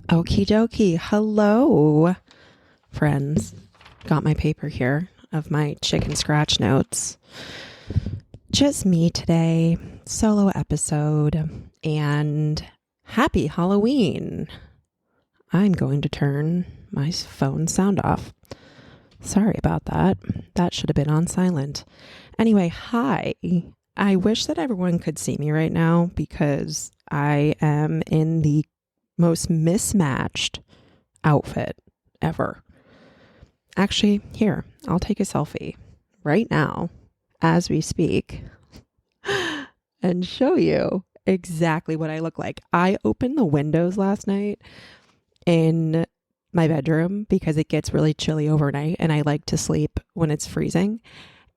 Okie dokie. Hello, friends. Got my paper here of my chicken scratch notes. Just me today, solo episode, and happy Halloween. I'm going to turn my phone sound off. Sorry about that. That should have been on silent. Anyway, hi. I wish that everyone could see me right now because I am in the most mismatched outfit ever. Actually, here, I'll take a selfie right now as we speak and show you exactly what I look like. I opened the windows last night in my bedroom because it gets really chilly overnight and I like to sleep when it's freezing.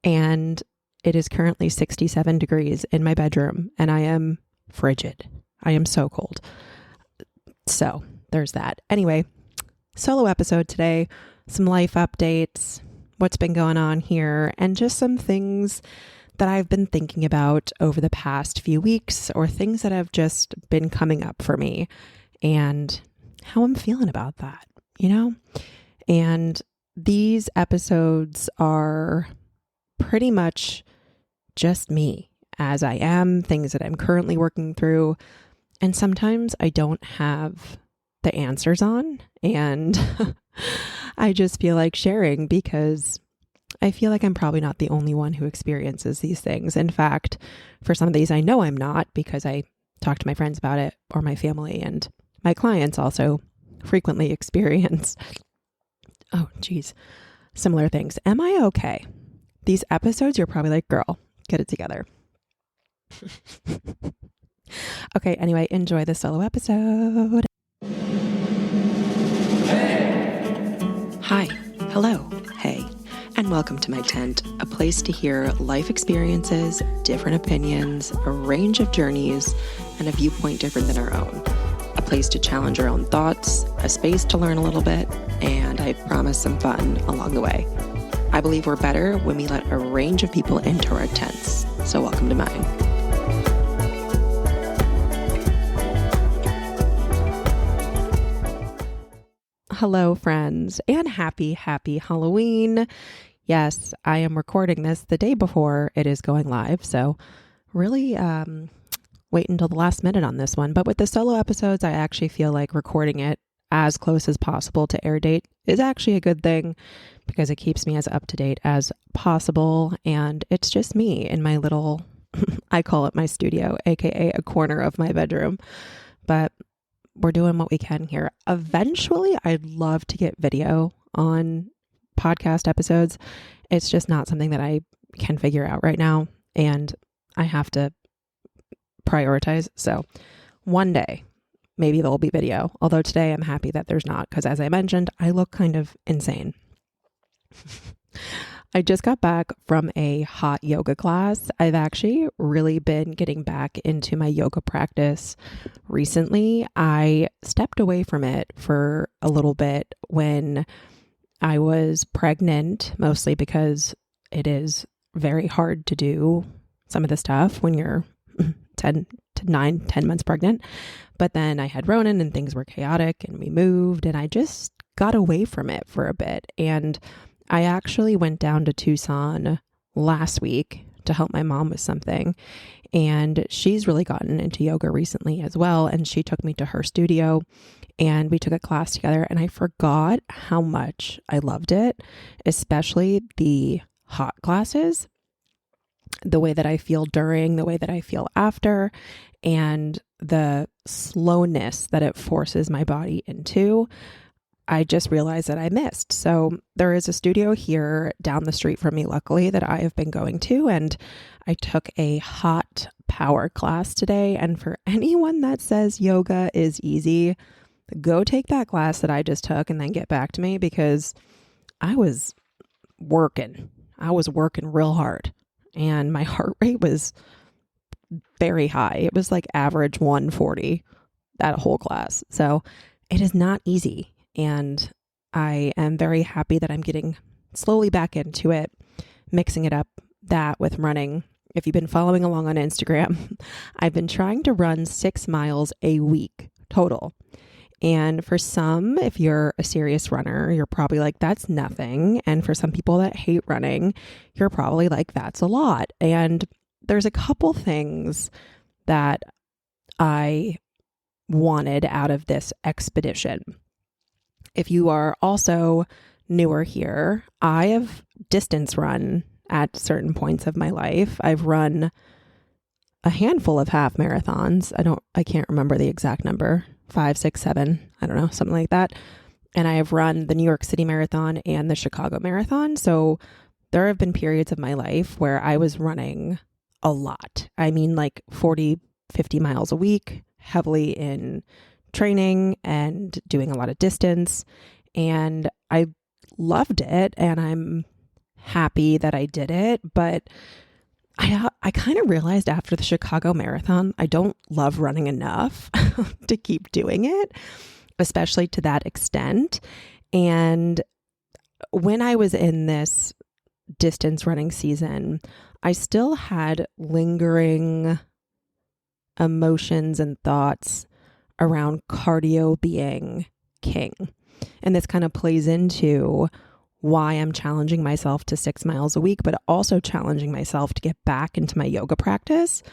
And it is currently 67 degrees in my bedroom and I am frigid. I am so cold. So there's that. Anyway, solo episode today, some life updates, what's been going on here, and just some things that I've been thinking about over the past few weeks or things that have just been coming up for me and how I'm feeling about that, And these episodes are pretty much just me as I am, things that I'm currently working through. And sometimes I don't have the answers on, and I just feel like sharing because I feel like I'm probably not the only one who experiences these things. In fact, for some of these, I know I'm not because I talk to my friends about it or my family, and my clients also frequently experience, similar things. Am I okay? These episodes, you're probably like, girl, get it together. Okay, anyway, enjoy the solo episode. Hi, hello, hey, and welcome to my tent, a place to hear life experiences, different opinions, a range of journeys, and a viewpoint different than our own. A place to challenge our own thoughts, a space to learn a little bit, and I promise some fun along the way. I believe we're better when we let a range of people into our tents, so welcome to mine. Hello, friends, and happy Halloween. Yes, I am recording this the day before it is going live, so really wait until the last minute on this one. But with the solo episodes, I actually feel like recording it as close as possible to air date is actually a good thing because it keeps me as up to date as possible, and it's just me in my little, I call it my studio, aka a corner of my bedroom, but we're doing what we can here. Eventually, I'd love to get video on podcast episodes. It's just not something that I can figure out right now, and I have to prioritize. So one day, maybe there'll be video. Although today I'm happy that there's not, because as I mentioned, I look kind of insane. I just got back from a hot yoga class. I've actually really been getting back into my yoga practice recently. I stepped away from it for a little bit when I was pregnant, mostly because it is very hard to do some of the stuff when you're 10 months pregnant. But then I had Ronan and things were chaotic and we moved and I just got away from it for a bit. And I actually went down to Tucson last week to help my mom with something. And she's really gotten into yoga recently as well. And she took me to her studio and we took a class together. And I forgot how much I loved it, especially the hot classes, the way that I feel during, the way that I feel after, and the slowness that it forces my body into. I just realized that I missed. So there is a studio here down the street from me, luckily, that I have been going to. And I took a hot power class today. And for anyone that says yoga is easy, go take that class that I just took and then get back to me because I was working. I was working real hard. And my heart rate was very high. It was like average 140, that whole class. So it is not easy. And I am very happy that I'm getting slowly back into it, mixing it up, that with running. If you've been following along on Instagram, I've been trying to run 6 miles a week total. And for some, if you're a serious runner, you're probably like, that's nothing. And for some people that hate running, you're probably like, that's a lot. And there's a couple things that I wanted out of this expedition. If you are also newer here, I have distance run at certain points of my life. I've run a handful of half marathons. I can't remember the exact number, 5, 6, 7, I don't know, something like that. And I have run the New York City Marathon and the Chicago Marathon. So there have been periods of my life where I was running a lot. I mean, like 40, 50 miles a week, heavily in training and doing a lot of distance. And I loved it. And I'm happy that I did it. But I kind of realized after the Chicago Marathon, I don't love running enough to keep doing it, especially to that extent. And when I was in this distance running season, I still had lingering emotions and thoughts around cardio being king. And this kind of plays into why I'm challenging myself to 6 miles a week, but also challenging myself to get back into my yoga practice.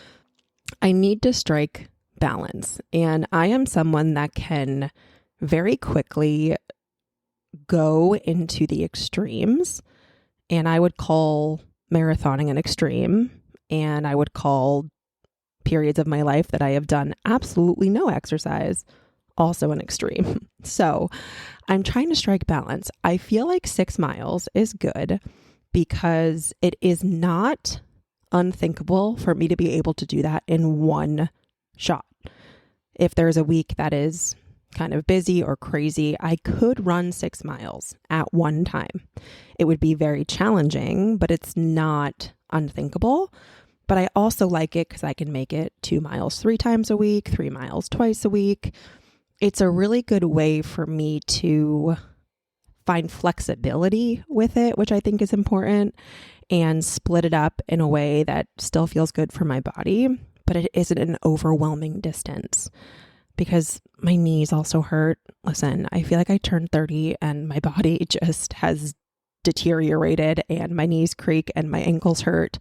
I need to strike balance. And I am someone that can very quickly go into the extremes. And I would call marathoning an extreme. And I would call periods of my life that I have done absolutely no exercise also an extreme. So I'm trying to strike balance. I feel like 6 miles is good because it is not unthinkable for me to be able to do that in one shot. If there's a week that is kind of busy or crazy, I could run 6 miles at one time. It would be very challenging, but it's not unthinkable. But I also like it because I can make it 2 miles 3 times a week, 3 miles twice a week. It's a really good way for me to find flexibility with it, which I think is important, and split it up in a way that still feels good for my body, but it isn't an overwhelming distance because my knees also hurt. Listen, I feel like I turned 30 and my body just has deteriorated and my knees creak and my ankles hurt.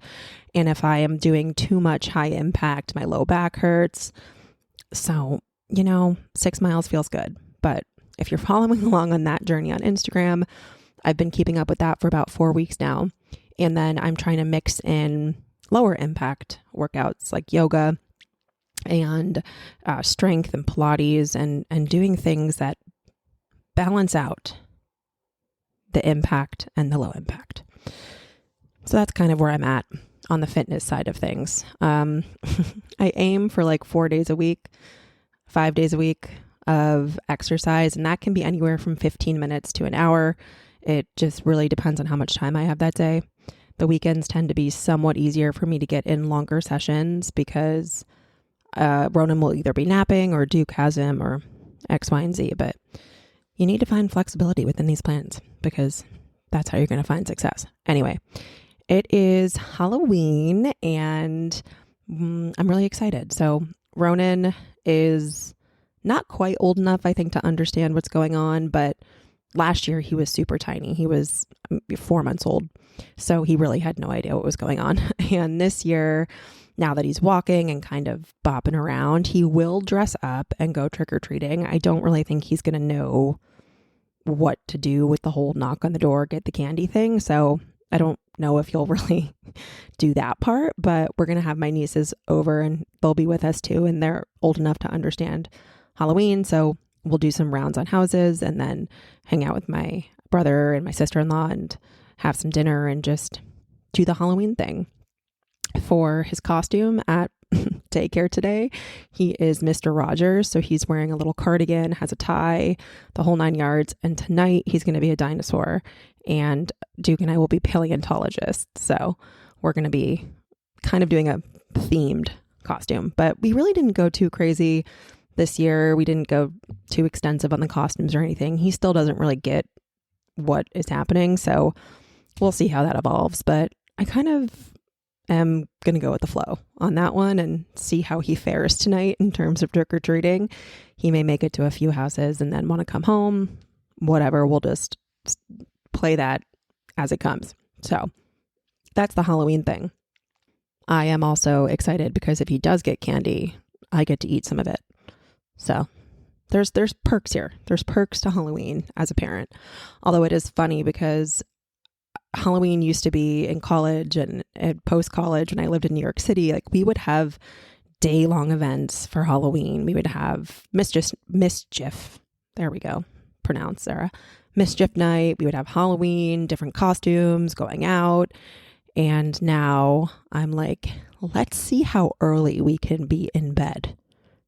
And if I am doing too much high impact, my low back hurts. So 6 miles feels good. But if you're following along on that journey on Instagram, I've been keeping up with that for about 4 weeks now. And then I'm trying to mix in lower impact workouts like yoga and strength and Pilates and doing things that balance out the impact and the low impact. So that's kind of where I'm at on the fitness side of things. I aim for like 4 days a week, 5 days a week of exercise, and that can be anywhere from 15 minutes to an hour. It just really depends on how much time I have that day. The weekends tend to be somewhat easier for me to get in longer sessions because Ronan will either be napping or Duke has him or X, Y, and Z. But you need to find flexibility within these plans because that's how you're going to find success. Anyway, it is Halloween and I'm really excited. So Ronan is not quite old enough, I think, to understand what's going on, but last year he was super tiny. He was 4 months old, so he really had no idea what was going on. And this year, now that he's walking and kind of bopping around, he will dress up and go trick-or-treating. I don't really think he's going to know what to do with the whole knock on the door, get the candy thing. So I don't know if he'll really do that part, but we're going to have my nieces over and they'll be with us too. And they're old enough to understand Halloween. So we'll do some rounds on houses and then hang out with my brother and my sister-in-law and have some dinner and just do the Halloween thing. For his costume at daycare today, he is Mr. Rogers. So he's wearing a little cardigan, has a tie, the whole 9 yards. And tonight he's going to be a dinosaur. And Duke and I will be paleontologists. So we're going to be kind of doing a themed costume. But we really didn't go too crazy this year. We didn't go too extensive on the costumes or anything. He still doesn't really get what is happening. So we'll see how that evolves. But I kind of am going to go with the flow on that one and see how he fares tonight in terms of trick or treating. He may make it to a few houses and then want to come home. Whatever, we'll just play that as it comes. So that's the Halloween thing. I am also excited because if he does get candy, I get to eat some of it. So there's perks here. There's perks to Halloween as a parent. Although it is funny because Halloween used to be in college and post-college when I lived in New York City, like we would have day-long events for Halloween. We would have mischief. There we go. Pronounce, Sarah. Mischief night. We would have Halloween, different costumes, going out. And now I'm like, let's see how early we can be in bed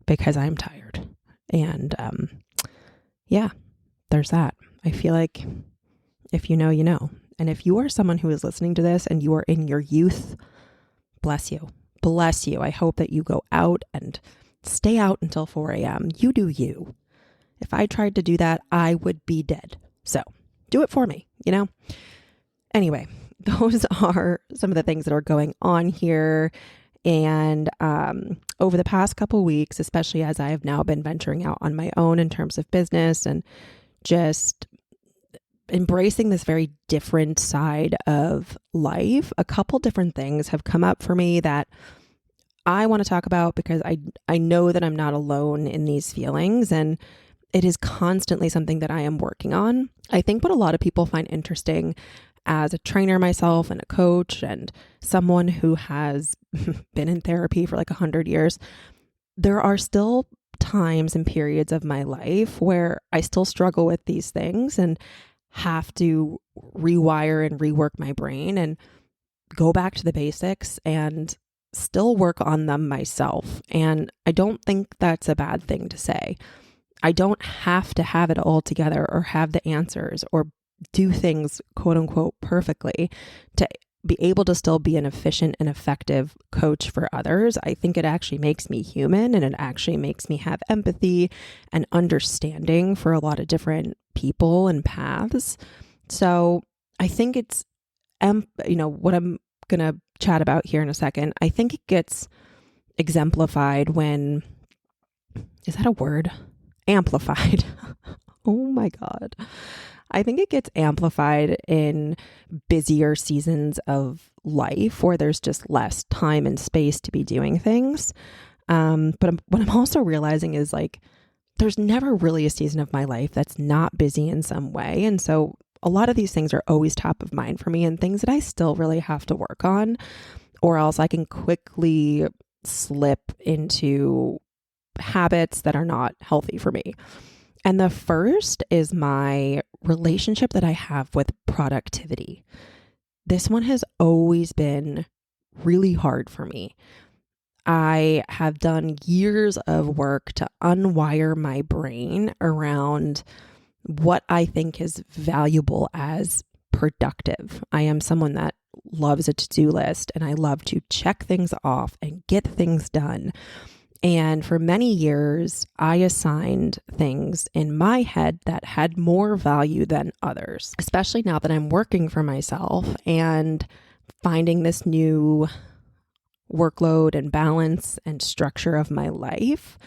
because I'm tired. And yeah, there's that. I feel like if you know, you know. And if you are someone who is listening to this and you are in your youth, bless you. Bless you. I hope that you go out and stay out until 4 a.m. You do you. If I tried to do that, I would be dead. So do it for me, you know? Anyway, those are some of the things that are going on here. And over the past couple weeks, especially as I have now been venturing out on my own in terms of business and just embracing this very different side of life, a couple different things have come up for me that I want to talk about because I know that I'm not alone in these feelings, and it is constantly something that I am working on. I think what a lot of people find interesting as a trainer myself and a coach and someone who has been in therapy for like 100 years, there are still times and periods of my life where I still struggle with these things and have to rewire and rework my brain and go back to the basics and still work on them myself. And I don't think that's a bad thing to say. I don't have to have it all together or have the answers or do things quote unquote perfectly to be able to still be an efficient and effective coach for others. I think it actually makes me human, and it actually makes me have empathy and understanding for a lot of different people and paths. So I think it's, what I'm going to chat about here in a second, I think it gets exemplified when, is that a word? Amplified. Oh my God. I think it gets amplified in busier seasons of life where there's just less time and space to be doing things. But what I'm also realizing is like, there's never really a season of my life that's not busy in some way. And so a lot of these things are always top of mind for me and things that I still really have to work on, or else I can quickly slip into habits that are not healthy for me. And the first is my relationship that I have with productivity. This one has always been really hard for me. I have done years of work to unwire my brain around what I think is valuable as productive. I am someone that loves a to-do list, and I love to check things off and get things done. And for many years, I assigned things in my head that had more value than others, especially now that I'm working for myself and finding this new workload and balance and structure of my life.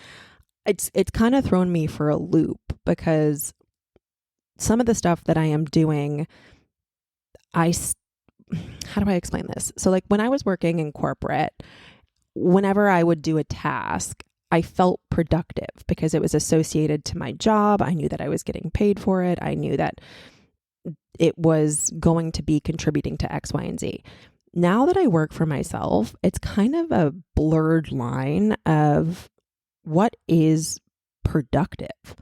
It's kind of thrown me for a loop because some of the stuff that I am doing, how do I explain this? So like when I was working in corporate, whenever I would do a task, I felt productive because it was associated to my job. I knew that I was getting paid for it. I knew that it was going to be contributing to X, Y, and Z. Now that I work for myself, it's kind of a blurred line of what is productive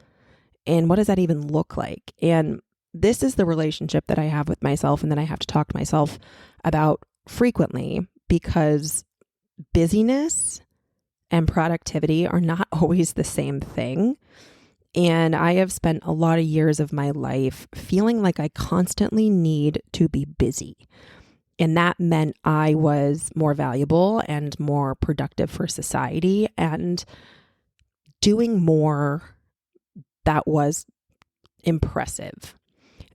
and what does that even look like? And this is the relationship that I have with myself and that I have to talk to myself about frequently, because busyness and productivity are not always the same thing. And I have spent a lot of years of my life feeling like I constantly need to be busy. And that meant I was more valuable and more productive for society and doing more that was impressive.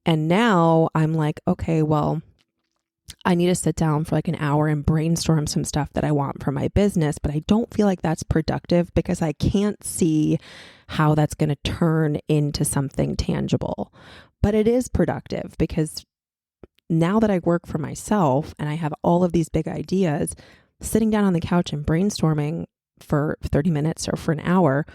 And now I'm like, okay, well, I need to sit down for like an hour and brainstorm some stuff that I want for my business, but I don't feel like that's productive because I can't see how that's going to turn into something tangible. But it is productive because now that I work for myself and I have all of these big ideas, sitting down on the couch and brainstorming for 30 minutes or for an hour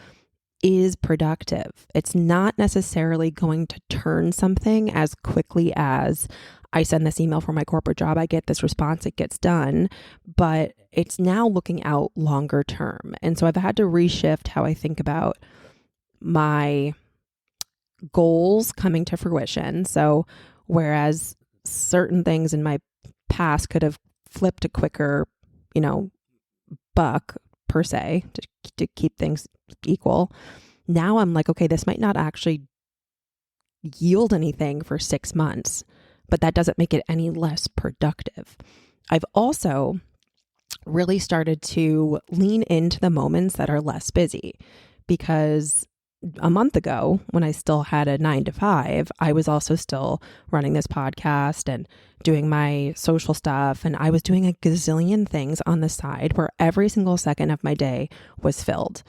is productive. It's not necessarily going to turn something as quickly as I send this email for my corporate job, I get this response, it gets done, but it's now looking out longer term. And so I've had to reshift how I think about my goals coming to fruition. So whereas certain things in my past could have flipped a quicker, buck per se to keep things equal. Now I'm like, okay, this might not actually yield anything for 6 months, but that doesn't make it any less productive. I've also really started to lean into the moments that are less busy because a month ago, when I still had a 9 to 5, I was also still running this podcast and doing my social stuff. And I was doing a gazillion things on the side where every single second of my day was filled.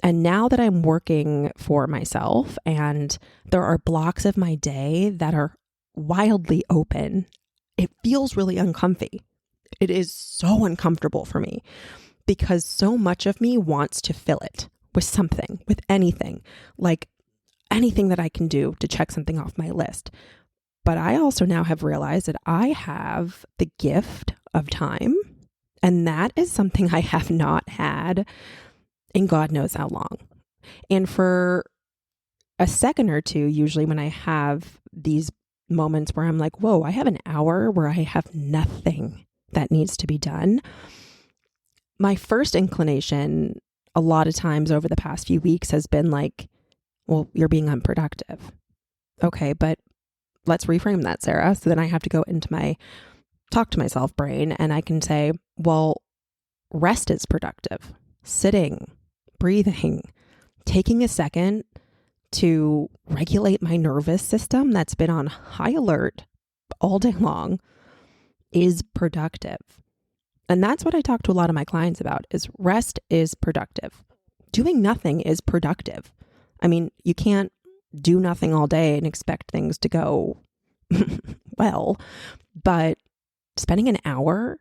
And now that I'm working for myself and there are blocks of my day that are wildly open, it feels really uncomfy. It is so uncomfortable for me because so much of me wants to fill it with something, with anything, like anything that I can do to check something off my list. But I also now have realized that I have the gift of time, and that is something I have not had in God knows how long. And for a second or two, usually when I have these moments where I'm like, whoa, I have an hour where I have nothing that needs to be done. My first inclination a lot of times over the past few weeks has been like, well, you're being unproductive. Okay, but let's reframe that, Sarah. So then I have to go into my talk to myself brain and I can say, well, rest is productive. Sitting, breathing, taking a second to regulate my nervous system that's been on high alert all day long is productive. And that's what I talk to a lot of my clients about is rest is productive. Doing nothing is productive. I mean, you can't do nothing all day and expect things to go well, but spending an hour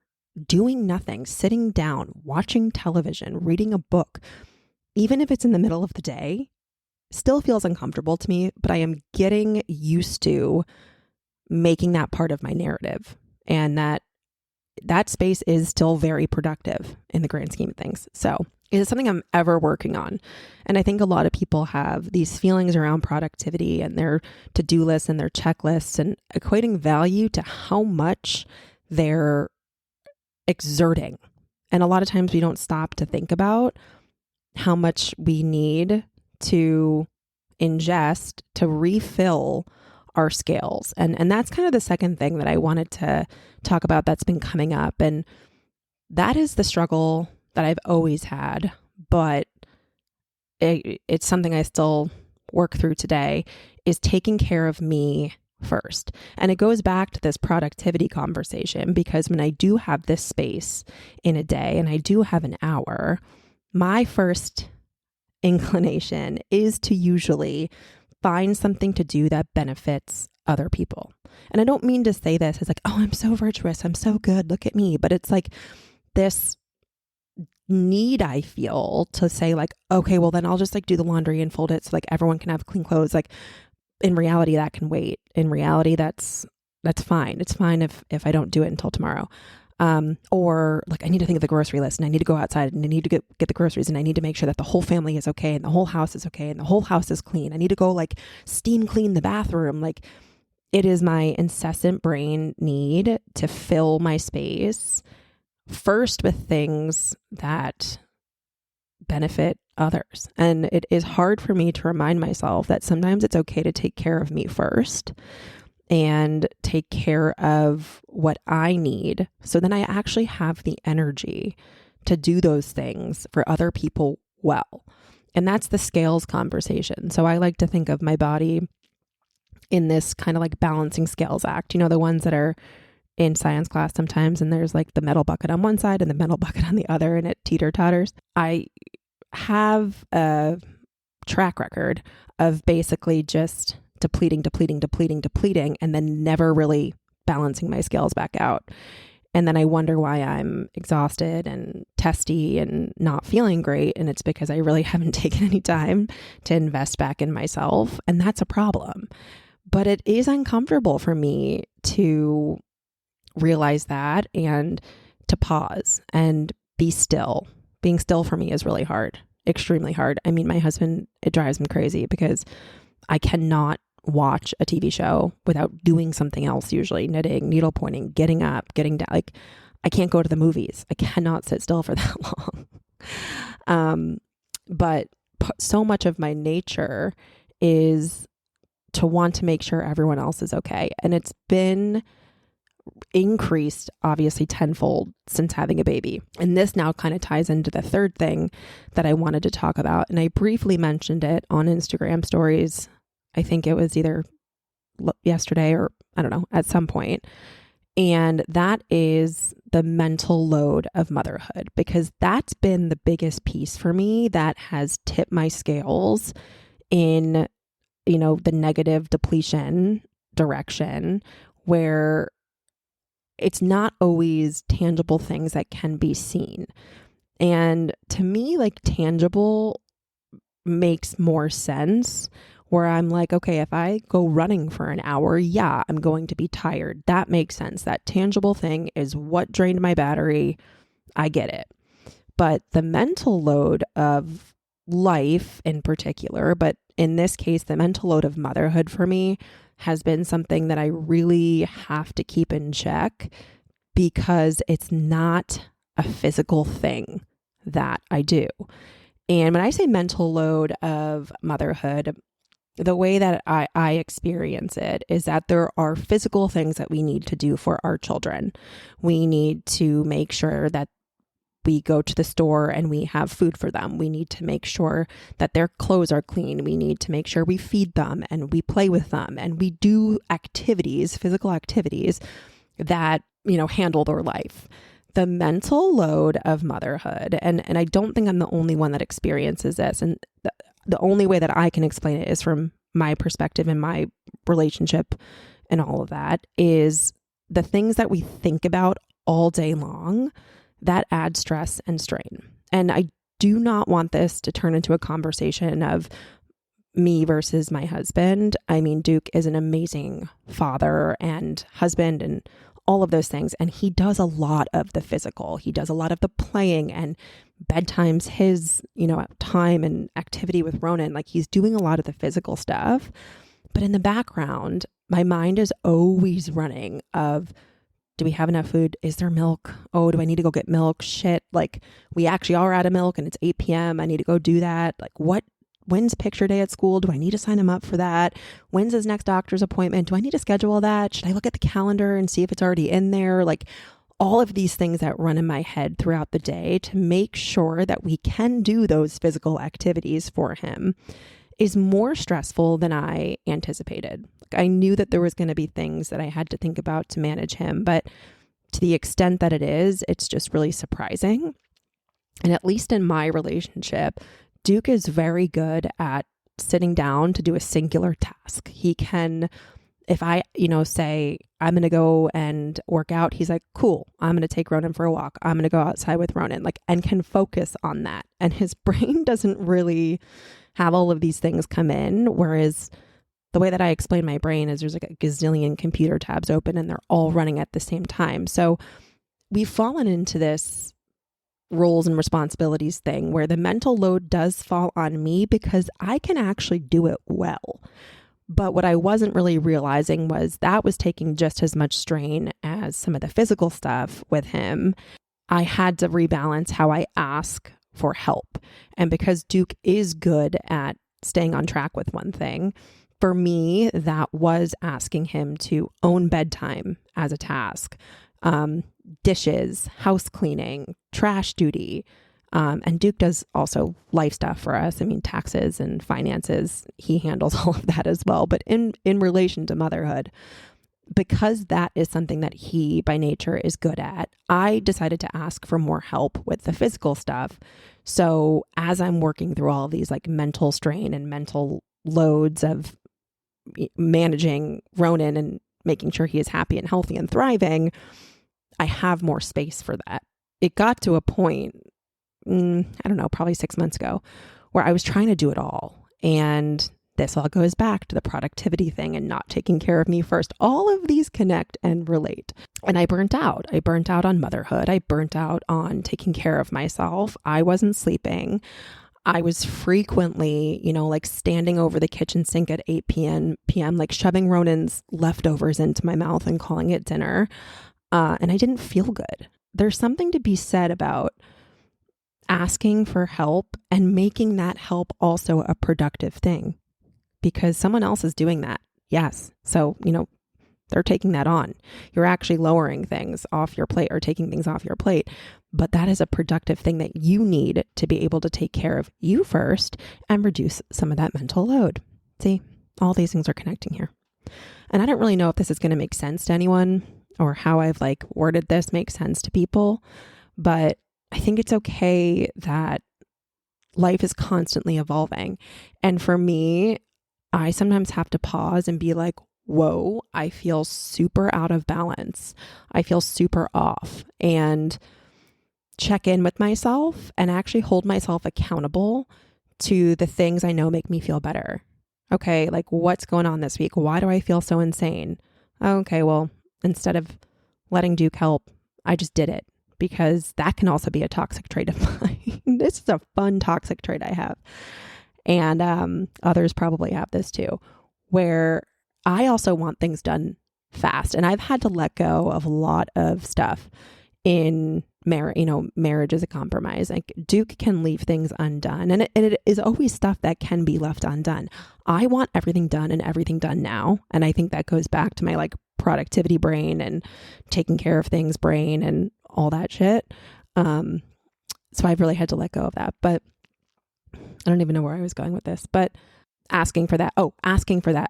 doing nothing, sitting down, watching television, reading a book, even if it's in the middle of the day, still feels uncomfortable to me, but I am getting used to making that part of my narrative, and that space is still very productive in the grand scheme of things. So it is something I'm ever working on. And I think a lot of people have these feelings around productivity and their to-do lists and their checklists and equating value to how much they're exerting. And a lot of times we don't stop to think about how much we need to ingest to refill our scales. And that's kind of the second thing that I wanted to talk about that's been coming up. And that is the struggle that I've always had, but it's something I still work through today, is taking care of me first. And it goes back to this productivity conversation, because when I do have this space in a day and I do have an hour, my first inclination is to usually find something to do that benefits other people. And I don't mean to say this as like, oh, I'm so virtuous, I'm so good, look at me. But it's like this need I feel to say like, okay, well then I'll just like do the laundry and fold it so like everyone can have clean clothes. Like in reality, that can wait. In reality, that's fine. It's fine if I don't do it until tomorrow. Or like I need to think of the grocery list and I need to go outside and I need to get the groceries and I need to make sure that the whole family is okay and the whole house is okay and the whole house is clean. I need to go like steam clean the bathroom. Like it is my incessant brain need to fill my space first with things that benefit others. And it is hard for me to remind myself that sometimes it's okay to take care of me first and take care of what I need. So then I actually have the energy to do those things for other people well. And that's the scales conversation. So I like to think of my body in this kind of like balancing scales act, you know, the ones that are in science class sometimes, and there's like the metal bucket on one side and the metal bucket on the other, and it teeter-totters. I have a track record of basically just depleting, and then never really balancing my scales back out. And then I wonder why I'm exhausted and testy and not feeling great. And it's because I really haven't taken any time to invest back in myself. And that's a problem. But it is uncomfortable for me to realize that and to pause and be still. Being still for me is really hard, extremely hard. I mean, my husband, it drives him crazy because I cannot watch a TV show without doing something else, usually knitting, needle pointing, getting up, getting down. Like, I can't go to the movies. I cannot sit still for that long. But so much of my nature is to want to make sure everyone else is okay. And it's been increased, obviously, tenfold since having a baby. And this now kind of ties into the third thing that I wanted to talk about. And I briefly mentioned it on Instagram stories. I think it was either yesterday or I don't know, at some point. And that is the mental load of motherhood, because that's been the biggest piece for me that has tipped my scales in, the negative depletion direction, where it's not always tangible things that can be seen. And to me, like, tangible makes more sense, where I'm like, okay, if I go running for an hour, yeah, I'm going to be tired. That makes sense. That tangible thing is what drained my battery. I get it. But the mental load of life in particular, but in this case, the mental load of motherhood for me has been something that I really have to keep in check, because it's not a physical thing that I do. And when I say mental load of motherhood, the way that I experience it is that there are physical things that we need to do for our children. We need to make sure that we go to the store and we have food for them. We need to make sure that their clothes are clean. We need to make sure we feed them and we play with them and we do activities, physical activities that, handle their life. The mental load of motherhood, and I don't think I'm the only one that experiences this, and the only way that I can explain it is from my perspective and my relationship and all of that, is the things that we think about all day long that add stress and strain. And I do not want this to turn into a conversation of me versus my husband. I mean, Duke is an amazing father and husband and all of those things. And he does a lot of the physical. He does a lot of the playing, and bedtime's his, time and activity with Ronan. Like, he's doing a lot of the physical stuff. But in the background, my mind is always running of, do we have enough food? Is there milk? Oh, do I need to go get milk? Shit. Like, we actually are out of milk and it's 8 p.m. I need to go do that. Like, when's picture day at school? Do I need to sign him up for that? When's his next doctor's appointment? Do I need to schedule that? Should I look at the calendar and see if it's already in there? Like, all of these things that run in my head throughout the day to make sure that we can do those physical activities for him is more stressful than I anticipated. Like, I knew that there was going to be things that I had to think about to manage him, but to the extent that it is, it's just really surprising. And at least in my relationship, Duke is very good at sitting down to do a singular task. He can, if I, say I'm going to go and work out, he's like, cool, I'm going to take Ronan for a walk. I'm going to go outside with Ronan, and can focus on that. And his brain doesn't really have all of these things come in. Whereas the way that I explain my brain is there's like a gazillion computer tabs open and they're all running at the same time. So we've fallen into this roles and responsibilities thing where the mental load does fall on me because I can actually do it well. But what I wasn't really realizing was that was taking just as much strain as some of the physical stuff with him. I had to rebalance how I ask for help. And because Duke is good at staying on track with one thing, for me, that was asking him to own bedtime as a task. Dishes, house cleaning, trash duty. And Duke does also life stuff for us. I mean, taxes and finances, he handles all of that as well. But in relation to motherhood, because that is something that he by nature is good at, I decided to ask for more help with the physical stuff. So as I'm working through all of these like mental strain and mental loads of managing Ronan and making sure he is happy and healthy and thriving, I have more space for that. It got to a point, I don't know, probably 6 months ago, where I was trying to do it all. And this all goes back to the productivity thing and not taking care of me first. All of these connect and relate. And I burnt out. I burnt out on motherhood. I burnt out on taking care of myself. I wasn't sleeping. I was frequently, like standing over the kitchen sink at 8 p.m., like shoving Ronan's leftovers into my mouth and calling it dinner. And I didn't feel good. There's something to be said about asking for help and making that help also a productive thing, because someone else is doing that. Yes. So, they're taking that on. You're actually lowering things off your plate or taking things off your plate. But that is a productive thing that you need to be able to take care of you first and reduce some of that mental load. See, all these things are connecting here. And I don't really know if this is going to make sense to anyone or how I've worded this makes sense to people, but I think it's okay that life is constantly evolving. And for me, I sometimes have to pause and be like, whoa, I feel super out of balance. I feel super off, and check in with myself and actually hold myself accountable to the things I know make me feel better. Okay, what's going on this week? Why do I feel so insane? Okay, well, instead of letting Duke help, I just did it, because that can also be a toxic trait of mine. This is a fun toxic trait I have. And others probably have this too, where I also want things done fast. And I've had to let go of a lot of stuff in marriage. Marriage is a compromise. Duke can leave things undone. And it is always stuff that can be left undone. I want everything done and everything done now. And I think that goes back to my productivity brain and taking care of things brain and all that shit. So I've really had to let go of that. But I don't even know where I was going with this, but asking for that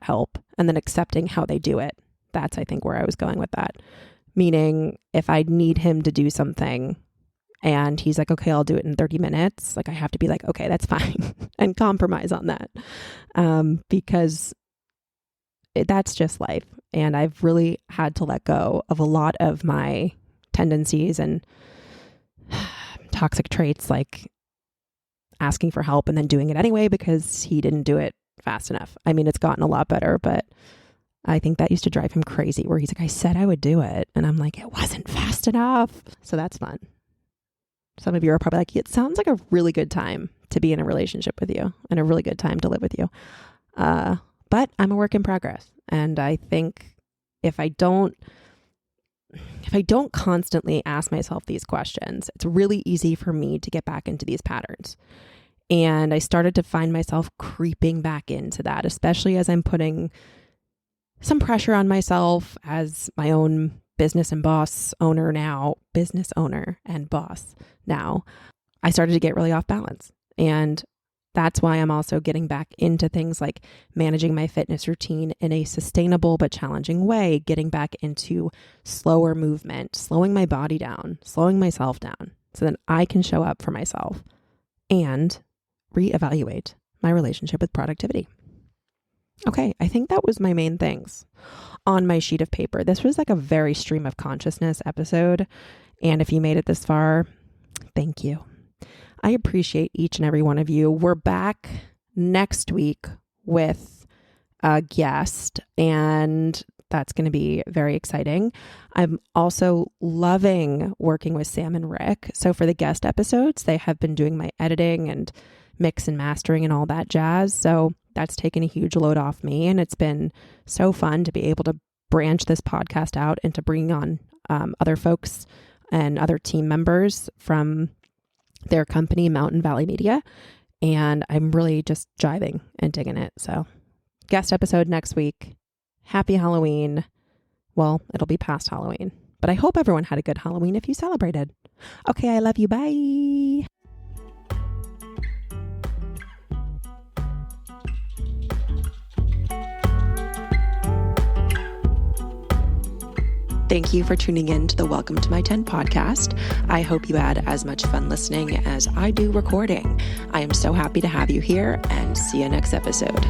help and then accepting how they do it. That's, I think, where I was going with that. Meaning, if I need him to do something and he's like, okay, I'll do it in 30 minutes. I have to be like, okay, that's fine, and compromise on that. Because that's just life. And I've really had to let go of a lot of my tendencies and toxic traits, like asking for help and then doing it anyway because he didn't do it fast enough. I mean, it's gotten a lot better, but I think that used to drive him crazy, where he's like, I said I would do it. And I'm like, it wasn't fast enough. So that's fun. Some of you are probably like, it sounds like a really good time to be in a relationship with you and a really good time to live with you. But I'm a work in progress. And I think if I don't constantly ask myself these questions, it's really easy for me to get back into these patterns. And I started to find myself creeping back into that, especially as I'm putting some pressure on myself as my own business and boss owner now, business owner and boss now. I started to get really off balance. And that's why I'm also getting back into things like managing my fitness routine in a sustainable but challenging way, getting back into slower movement, slowing my body down, slowing myself down so that I can show up for myself and reevaluate my relationship with productivity. Okay, I think that was my main things on my sheet of paper. This was a very stream of consciousness episode. And if you made it this far, thank you. I appreciate each and every one of you. We're back next week with a guest, and that's going to be very exciting. I'm also loving working with Sam and Rick. So for the guest episodes, they have been doing my editing and mix and mastering and all that jazz. So that's taken a huge load off me. And it's been so fun to be able to branch this podcast out and to bring on other folks and other team members from their company, Mountain Valley Media. And I'm really just jiving and digging it. So guest episode next week. Happy Halloween. Well, it'll be past Halloween, but I hope everyone had a good Halloween if you celebrated. Okay, I love you. Bye. Thank you for tuning in to the Welcome to My 10 podcast. I hope you had as much fun listening as I do recording. I am so happy to have you here, and see you next episode.